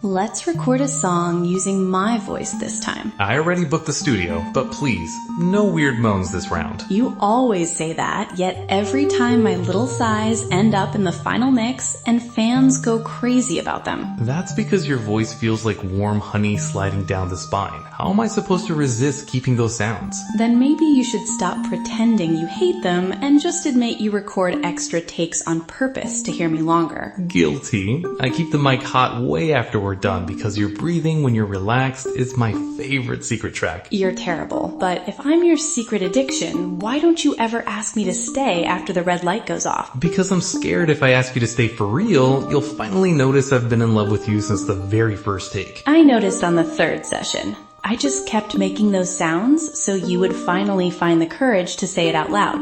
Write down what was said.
Let's record a song using my voice this time. I already booked the studio, but please, no weird moans this round. You always say that, yet every time my little sighs end up in the final mix and fans go crazy about them. That's because your voice feels like warm honey sliding down the spine. How am I supposed to resist keeping those sounds? Then maybe you should stop pretending you hate them and just admit you record extra takes on purpose to hear me longer. Guilty. I keep the mic hot way after we're done because your breathing when you're relaxed is my favorite secret track. You're terrible, but if I'm your secret addiction, why don't you ever ask me to stay after the red light goes off? Because I'm scared if I ask you to stay for real, you'll finally notice I've been in love with you since the very first take. I noticed on the third session. I just kept making those sounds so you would finally find the courage to say it out loud.